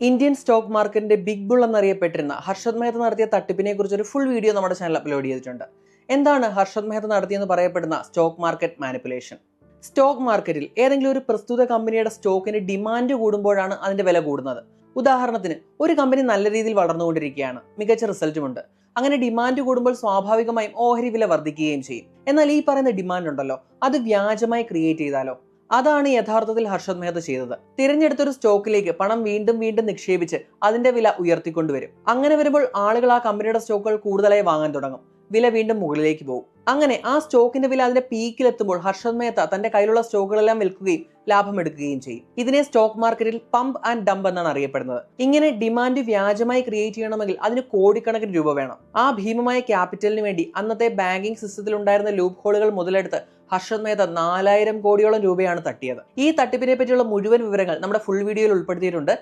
Indian stock മാർക്കറ്റിന്റെ big bull എന്നറിയപ്പെട്ടിരുന്ന ഹർഷദ് മെഹ്ത നടത്തിയ തട്ടിപ്പിനെ കുറിച്ച് ഒരു ഫുൾ വീഡിയോ നമ്മുടെ ചാനൽ അപ്ലോഡ് ചെയ്തിട്ടുണ്ട്. എന്താണ് ഹർഷദ് മെഹ്ത നടത്തിയെന്ന് പറയപ്പെടുന്ന സ്റ്റോക്ക് മാർക്കറ്റ് മാനിപ്പുലേഷൻ? സ്റ്റോക്ക് മാർക്കറ്റിൽ ഏതെങ്കിലും ഒരു പ്രസ്തുത കമ്പനിയുടെ സ്റ്റോക്കിന് ഡിമാൻഡ് കൂടുമ്പോഴാണ് അതിന്റെ വില കൂടുന്നത്. ഉദാഹരണത്തിന്, ഒരു കമ്പനി നല്ല രീതിയിൽ വളർന്നുകൊണ്ടിരിക്കുകയാണ്, മികച്ച റിസൾട്ടുമുണ്ട്. അങ്ങനെ ഡിമാൻഡ് കൂടുമ്പോൾ സ്വാഭാവികമായും ഓഹരി വില വർദ്ധിക്കുകയും ചെയ്യും. എന്നാൽ ഈ പറയുന്ന ഡിമാൻഡ് ഉണ്ടല്ലോ, അത് വ്യാജമായി ക്രിയേറ്റ് ചെയ്താലോ? അതാണ് യഥാർത്ഥത്തിൽ ഹർഷദ് മെഹ്ത ചെയ്തത്. തിരഞ്ഞെടുത്തൊരു സ്റ്റോക്കിലേക്ക് പണം വീണ്ടും വീണ്ടും നിക്ഷേപിച്ച് അതിന്റെ വില ഉയർത്തിക്കൊണ്ടുവരും. അങ്ങനെ വരുമ്പോൾ ആളുകൾ ആ കമ്പനിയുടെ സ്റ്റോക്കുകൾ കൂടുതലായി വാങ്ങാൻ തുടങ്ങും. വില വീണ്ടും മുകളിലേക്ക് പോകും. അങ്ങനെ ആ സ്റ്റോക്കിന്റെ വില അതിന്റെ പീക്കിലെത്തുമ്പോൾ ഹർഷദ് മെഹ്ത തന്റെ കയ്യിലുള്ള സ്റ്റോക്കുകളെല്ലാം വിൽക്കുകയും ലാഭം എടുക്കുകയും ചെയ്യും. ഇതിനെ സ്റ്റോക്ക് മാർക്കറ്റിൽ പമ്പ് ആൻഡ് ഡംപ് എന്നാണ് അറിയപ്പെടുന്നത്. ഇങ്ങനെ ഡിമാൻഡ് വ്യാജമായി ക്രിയേറ്റ് ചെയ്യണമെങ്കിൽ അതിന് കോടിക്കണക്കിന് രൂപ വേണം. ആ ഭീമമായ ക്യാപിറ്റലിന് വേണ്ടി അന്നത്തെ ബാങ്കിംഗ് സിസ്റ്റത്തിൽ ഉണ്ടായിരുന്ന ലൂപ്പ് ഹോളുകൾ മുതലെടുത്ത് ഹർഷദ് മെഹ്ത 4000 കോടിയോളം രൂപയാണ് തട്ടിയത്. ഈ തട്ടിപ്പിനെ പറ്റിയുള്ള മുഴുവൻ വിവരങ്ങൾ നമ്മുടെ ഫുൾ വീഡിയോയിൽ ഉൾപ്പെടുത്തിയിട്ടുണ്ട്.